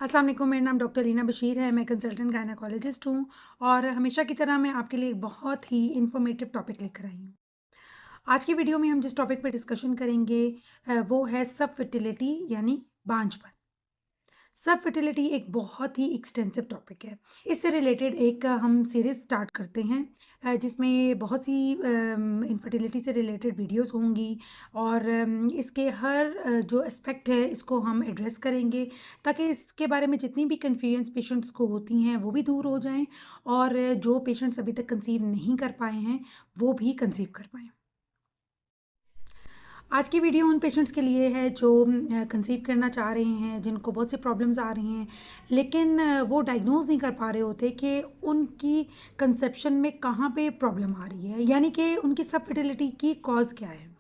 अस्सलाम वालेकुम। मेरा नाम डॉक्टर रीना बशीर है। मैं कंसल्टेंट गायनेकोलॉजिस्ट हूँ और हमेशा की तरह मैं आपके लिए एक बहुत ही इन्फॉर्मेटिव टॉपिक लेकर आई हूँ। आज की वीडियो में हम जिस टॉपिक पे डिस्कशन करेंगे वो है सब फर्टिलिटी यानी बांझपन। सब फर्टिलिटी एक बहुत ही एक्सटेंसिव टॉपिक है। इससे रिलेटेड एक हम सीरीज़ स्टार्ट करते हैं जिसमें बहुत सी इनफर्टिलिटी से रिलेटेड वीडियोस होंगी और इसके हर जो एस्पेक्ट है इसको हम एड्रेस करेंगे ताकि इसके बारे में जितनी भी कन्फ्यूजन्स पेशेंट्स को होती हैं वो भी दूर हो जाएं और जो पेशेंट्स अभी तक कंसीव नहीं कर पाए हैं वो भी कंसीव कर पाएँ। आज की वीडियो उन पेशेंट्स के लिए है जो कंसीव करना चाह रहे हैं, जिनको बहुत सी प्रॉब्लम्स आ रही हैं, लेकिन वो डायग्नोज़ नहीं कर पा रहे होते कि उनकी कंसेप्शन में कहाँ पे प्रॉब्लम आ रही है, यानी कि उनकी सब फर्टिलिटी की कॉज़ क्या है।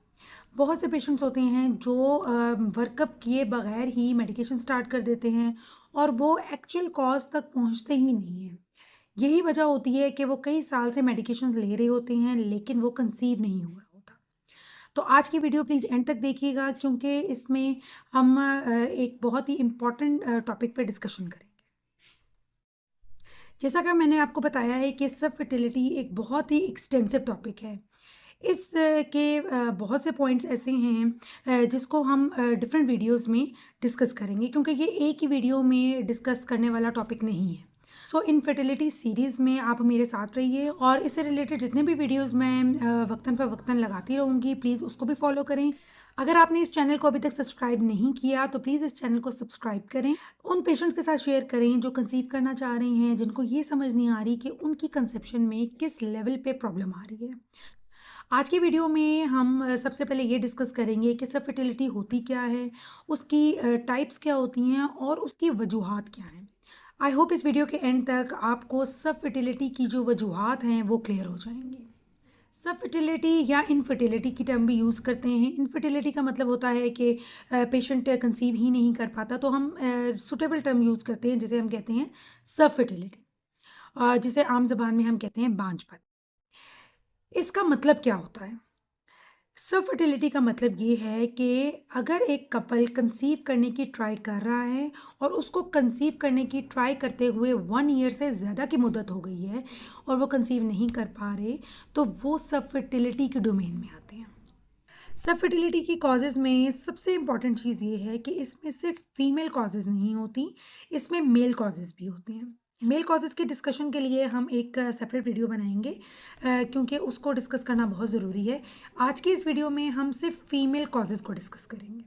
बहुत से पेशेंट्स होते हैं जो वर्कअप किए बगैर ही मेडिकेशन स्टार्ट कर देते हैं और वो एक्चुअल कॉज़ तक पहुँचते ही नहीं हैं। यही वजह होती है कि वो कई साल से मेडिकेशन ले रहे होते हैं, लेकिन वो कंसीव नहीं हो रहा होता। तो आज की वीडियो प्लीज़ एंड तक देखिएगा क्योंकि इसमें हम एक बहुत ही इम्पॉर्टेंट टॉपिक पे डिस्कशन करेंगे। जैसा कि मैंने आपको बताया है कि सब फर्टिलिटी एक बहुत ही एक्सटेंसिव टॉपिक है। इस के बहुत से पॉइंट्स ऐसे हैं जिसको हम डिफरेंट वीडियोस में डिस्कस करेंगे क्योंकि ये एक ही वीडियो में डिस्कस करने वाला टॉपिक नहीं है। सो इनफर्टिलिटी सीरीज़ में आप मेरे साथ रहिए और इससे रिलेटेड जितने भी वीडियोस मैं वक्तन पर वक्तन लगाती रहूँगी, प्लीज़ उसको भी फॉलो करें। अगर आपने इस चैनल को अभी तक सब्सक्राइब नहीं किया तो प्लीज़ इस चैनल को सब्सक्राइब करें। उन पेशेंट्स के साथ शेयर करें जो कंसीव करना चाह रहे हैं, जिनको ये समझ नहीं आ रही कि उनकी कंसेप्शन में किस लेवल पे प्रॉब्लम आ रही है। आज की वीडियो में हम सबसे पहले ये डिस्कस करेंगे कि सब फर्टिलिटी होती क्या है, उसकी टाइप्स क्या होती हैं और उसकी वजूहात क्या हैं। आई होप इस वीडियो के एंड तक आपको सब फर्टिलिटी की जो वजूहात हैं वो क्लियर हो जाएंगी। सब फर्टिलिटी या इनफर्टिलिटी की टर्म भी यूज़ करते हैं। इनफर्टिलिटी का मतलब होता है कि पेशेंट कंसीव ही नहीं कर पाता, तो हम सुटेबल टर्म यूज़ करते हैं जिसे हम कहते हैं सब फर्टिलिटी, जिसे आम ज़बान में हम कहते हैं बांझपन। इसका मतलब क्या होता है? सब फर्टिलिटी का मतलब ये है कि अगर एक कपल कंसीव करने की ट्राई कर रहा है और उसको कंसीव करने की ट्राई करते हुए 1 ईयर से ज़्यादा की मुद्दत हो गई है और वो कंसीव नहीं कर पा रहे, तो वो सब फर्टिलिटी के डोमेन में आते हैं। सब फर्टिलिटी की कॉजेज़ में सबसे इम्पॉर्टेंट चीज़ ये है कि इसमें सिर्फ फीमेल कॉजेज़ नहीं होती, इसमें मेल कॉजेज़ भी होते हैं। मेल कॉजेज़ की डिस्कशन के लिए हम एक सेपरेट वीडियो बनाएंगे क्योंकि उसको डिस्कस करना बहुत ज़रूरी है। आज की इस वीडियो में हम सिर्फ फीमेल कॉजेज़ को डिस्कस करेंगे।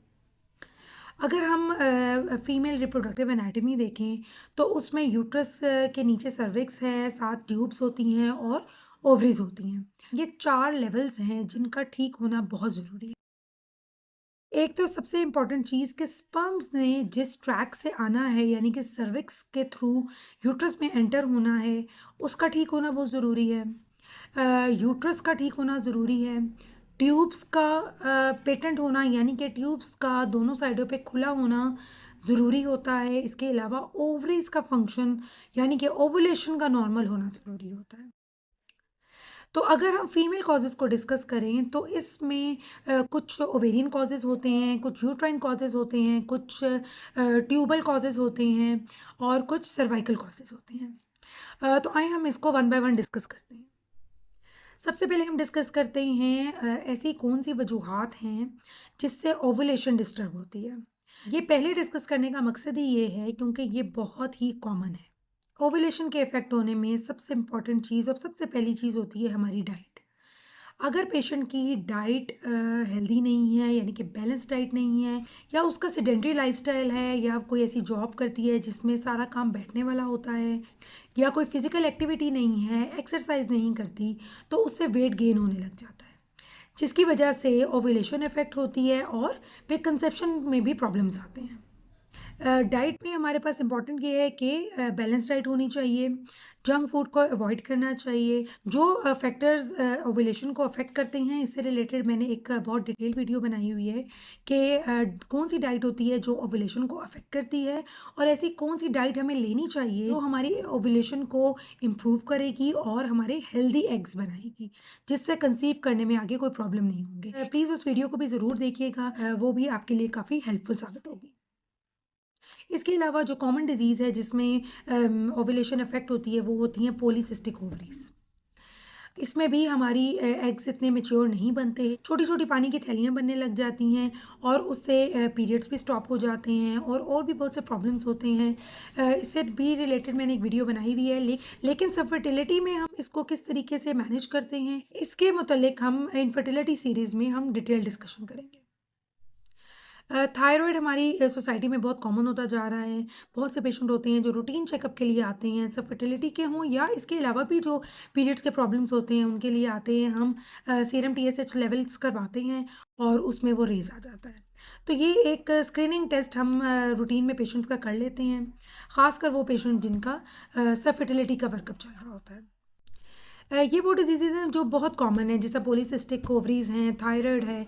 अगर हम फीमेल रिप्रोडक्टिव एनाटॉमी देखें तो उसमें यूट्रस के नीचे सर्विक्स है, 7 ट्यूब्स होती हैं और ओवरीज होती हैं। ये 4 लेवल्स हैं जिनका ठीक होना बहुत ज़रूरी है। एक तो सबसे इम्पॉर्टेंट चीज़ कि स्पर्म्स ने जिस ट्रैक से आना है यानी कि सर्विक्स के थ्रू यूट्रस में एंटर होना है, उसका ठीक होना बहुत ज़रूरी है। यूट्रस का ठीक होना ज़रूरी है। ट्यूब्स का पेटेंट होना यानी कि ट्यूब्स का दोनों साइडों पे खुला होना ज़रूरी होता है। इसके अलावा ओवरीज का फंक्शन यानी कि ओवुलेशन का नॉर्मल होना ज़रूरी होता है। तो अगर हम फीमेल कॉजेज़ को डिस्कस करें तो इसमें कुछ ओवेरियन कॉजेज़ होते हैं, कुछ यूट्राइन कॉजेज़ होते हैं, कुछ ट्यूबल कॉजेज़ होते हैं और कुछ सर्वाइकल कॉजेज़ होते हैं। तो आइए हम इसको वन बाय वन डिस्कस करते हैं। सबसे पहले हम डिस्कस करते हैं ऐसी कौन सी वजूहात हैं जिससे ओवुलेशन डिस्टर्ब होती है। ये पहले डिस्कस करने का मकसद ही ये है क्योंकि ये बहुत ही कॉमन है। ओवुलेशन के इफ़ेक्ट होने में सबसे इम्पॉर्टेंट चीज़ और सबसे पहली चीज़ होती है हमारी डाइट। अगर पेशेंट की डाइट हेल्दी नहीं है यानी कि बैलेंस डाइट नहीं है या उसका सेडेंटरी लाइफस्टाइल है या कोई ऐसी जॉब करती है जिसमें सारा काम बैठने वाला होता है या कोई फिज़िकल एक्टिविटी नहीं है, एक्सरसाइज नहीं करती, तो उससे वेट गेन होने लग जाता है, जिसकी वजह से ओव्यूलेशन इफ़ेक्ट होती है और फिर कंसेप्शन में भी प्रॉब्लम्स आते हैं। डाइट में हमारे पास इम्पॉर्टेंट ये है कि बैलेंस डाइट होनी चाहिए, जंक फूड को अवॉइड करना चाहिए। जो फैक्टर्स ओवुलेशन को अफेक्ट करते हैं इससे रिलेटेड मैंने एक बहुत डिटेल वीडियो बनाई हुई है कि कौन सी डाइट होती है जो ओवुलेशन को अफेक्ट करती है और ऐसी कौन सी डाइट हमें लेनी चाहिए जो हमारी ओवुलेशन को इम्प्रूव करेगी और हमारे हेल्दी एग्स बनाएगी, जिससे कंसीव करने में आगे कोई प्रॉब्लम नहीं होंगे। प्लीज़ उस वीडियो को भी ज़रूर देखिएगा, वो भी आपके लिए काफ़ी हेल्पफुल साबित होगी। इसके अलावा जो कॉमन डिजीज़ है जिसमें ओव्यूलेशन अफेक्ट होती है वो होती हैं पॉलीसिस्टिक ओवरीज। इसमें भी हमारी एग्स इतने मैच्योर नहीं बनते, छोटी-छोटी पानी की थैलियाँ बनने लग जाती हैं और उससे पीरियड्स भी स्टॉप हो जाते हैं और भी बहुत से प्रॉब्लम्स होते हैं। इससे भी रिलेटेड मैंने एक वीडियो बनाई हुई है, लेकिन सब फर्टिलिटी में हम इसको किस तरीके से मैनेज करते हैं, इसके मुतल्लिक हम इनफर्टिलिटी सीरीज़ में हम डिटेल डिस्कशन करेंगे। थायरॉइड हमारी सोसाइटी में बहुत कॉमन होता जा रहा है। बहुत से पेशेंट होते हैं जो रूटीन चेकअप के लिए आते हैं, सब फर्टिलिटी के हों या इसके अलावा भी जो पीरियड्स के प्रॉब्लम्स होते हैं उनके लिए आते हैं। हम सीरम टीएसएच लेवल्स करवाते हैं और उसमें वो रेज़ आ जाता है। तो ये एक स्क्रीनिंग टेस्ट हम रूटीन में पेशेंट्स का कर लेते हैं, ख़ासकर वो पेशेंट जिनका सब फर्टिलिटी का वर्कअप चल रहा होता है। ये वो डिजीज़ेज़ हैं जो बहुत कॉमन है, जैसे पॉलीसिस्टिक ओवरीज़ हैं, थायराइड है।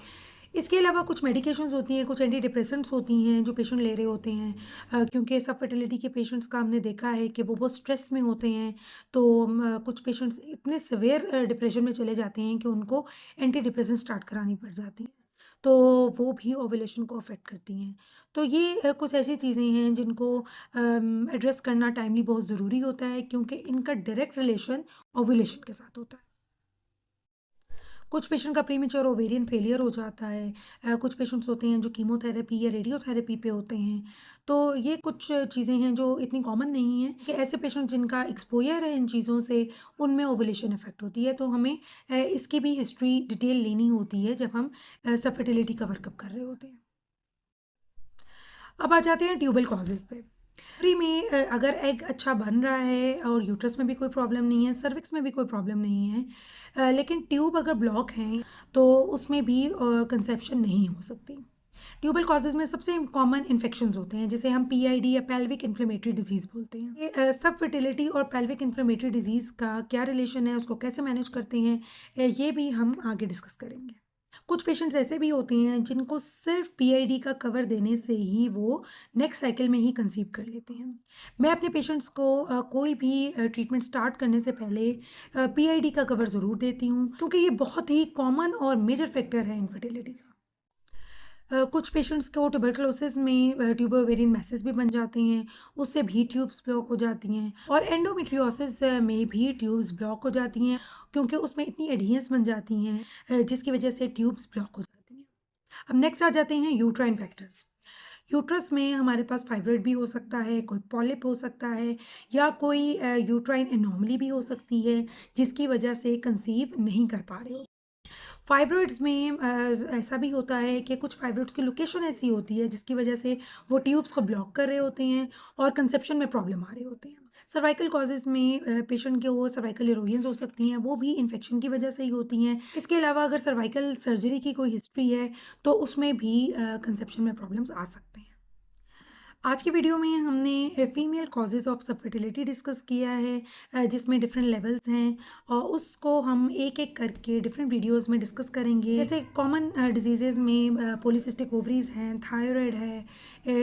इसके अलावा कुछ मेडिकेशंस होती हैं, कुछ एंटी डिप्रेसेंट्स होती हैं जो पेशेंट ले रहे होते हैं, क्योंकि सब फर्टिलिटी के पेशेंट्स का हमने देखा है कि वो बहुत स्ट्रेस में होते हैं। तो कुछ पेशेंट्स इतने सिवियर डिप्रेशन में चले जाते हैं कि उनको एंटी डिप्रेसेंट स्टार्ट करानी पड़ जाती हैं। तो वो भी ओव्यूलेशन को अफेक्ट करती हैं। तो ये कुछ ऐसी चीज़ें हैं जिनको एड्रेस करना टाइमली बहुत ज़रूरी होता है, क्योंकि इनका डायरेक्ट रिलेशन ओव्यूलेशन के साथ होता है। कुछ पेशेंट का प्रीमेच्योर ओवेरियन फेलियर हो जाता है। कुछ पेशेंट्स होते हैं जो कीमोथेरेपी या रेडियोथेरेपी पे होते हैं। तो ये कुछ चीज़ें हैं जो इतनी कॉमन नहीं है कि ऐसे पेशेंट जिनका एक्सपोज़र है इन चीज़ों से, उनमें ओवुलेशन इफ़ेक्ट होती है। तो हमें इसकी भी हिस्ट्री डिटेल लेनी होती है जब हम सब फर्टिलिटी का वर्कअप कर रहे होते हैं। अब आ जाते हैं ट्यूबल कॉजेज़ पे। ओवरी में अगर एग अच्छा बन रहा है और यूट्रस में भी कोई प्रॉब्लम नहीं है, सर्विक्स में भी कोई प्रॉब्लम नहीं है, लेकिन ट्यूब अगर ब्लॉक हैं तो उसमें भी कंसेप्शन नहीं हो सकती। ट्यूबल कॉजेज़ में सबसे कॉमन इन्फेक्शंस होते हैं जिसे हम पीआईडी या पेल्विक इन्फ्लेमेटरी डिजीज़ बोलते हैं। ये सब फर्टिलिटी और पेल्विक इन्फ्लेमेटरी डिजीज़ का क्या रिलेशन है, उसको कैसे मैनेज करते हैं, ये भी हम आगे डिस्कस करेंगे। कुछ पेशेंट्स ऐसे भी होते हैं जिनको सिर्फ पीआईडी का कवर देने से ही वो नेक्स्ट साइकिल में ही कंसीव कर लेते हैं। मैं अपने पेशेंट्स को कोई भी ट्रीटमेंट स्टार्ट करने से पहले पीआईडी का कवर ज़रूर देती हूँ, क्योंकि ये बहुत ही कॉमन और मेजर फैक्टर है इनफर्टिलिटी का। कुछ पेशेंट्स को ट्यूबरकुलोसिस में ट्यूबर ओवेरियन मैसेज भी बन जाते हैं, उससे भी ट्यूब्स ब्लॉक हो जाती हैं, और एंडोमेट्रियोसिस में भी ट्यूब्स ब्लॉक हो जाती हैं, क्योंकि उसमें इतनी एडहेरेंस बन जाती हैं जिसकी वजह से ट्यूब्स ब्लॉक हो जाती हैं। अब नेक्स्ट आ जाते हैं यूट्राइन फैक्टर्स। यूट्रस में हमारे पास फाइब्रॉइड भी हो सकता है, कोई पॉलिप हो सकता है, या कोई यूट्राइन एनोमली भी हो सकती है जिसकी वजह से कंसीव नहीं कर पा रहे हो। फाइब्रॉइड्स में ऐसा भी होता है कि कुछ फाइब्रॉइड्स की लोकेशन ऐसी होती है जिसकी वजह से वो ट्यूब्स को ब्लॉक कर रहे होते हैं और कंसेप्शन में प्रॉब्लम आ रहे होते हैं। सर्वाइकल कॉजेज़ में पेशेंट के वो सर्वाइकल इरोजन्स हो सकती हैं, वो भी इन्फेक्शन की वजह से ही होती हैं। इसके अलावा अगर सर्वाइकल सर्जरी की कोई हिस्ट्री है तो उसमें भी कंसेप्शन में प्रॉब्लम्स आ सकते हैं। आज की वीडियो में हमने फीमेल कॉजेज़ ऑफ सबफर्टिलिटी डिस्कस किया है, जिसमें डिफरेंट लेवल्स हैं और उसको हम एक-एक करके डिफरेंट वीडियोस में डिस्कस करेंगे। जैसे कॉमन डिजीज़ेज़ में पॉलीसिस्टिक ओवरीज़ हैं, थायराइड है,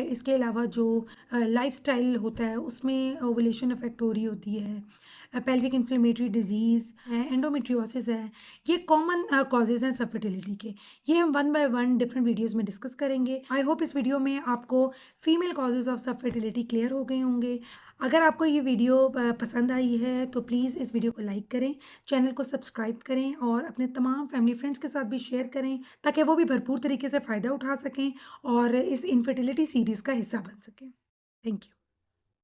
इसके अलावा जो लाइफ़स्टाइल होता है उसमें ओवुलेशन अफेक्ट हो रही होती है, पेल्विक इन्फ्लेमेटरी डिजीज़ है, एंडोमेट्रियोसिस है। ये कॉमन कॉजेज़ हैं सबफर्टिलिटी के। ये हम one by one different videos में डिस्कस करेंगे। आई होप इस वीडियो में आपको फीमेल कॉजेज़ ऑफ सब फर्टिलिटी क्लियर हो गए होंगे। अगर आपको ये वीडियो पसंद आई है तो प्लीज़ इस वीडियो को लाइक करें, चैनल को सब्सक्राइब करें और अपने तमाम फैमिली फ्रेंड्स के साथ भी शेयर करें, ताकि वो भी भरपूर तरीके से फ़ायदा उठा सकें और इस इनफर्टिलिटी सीरीज़ का हिस्सा बन सकें। Thank you.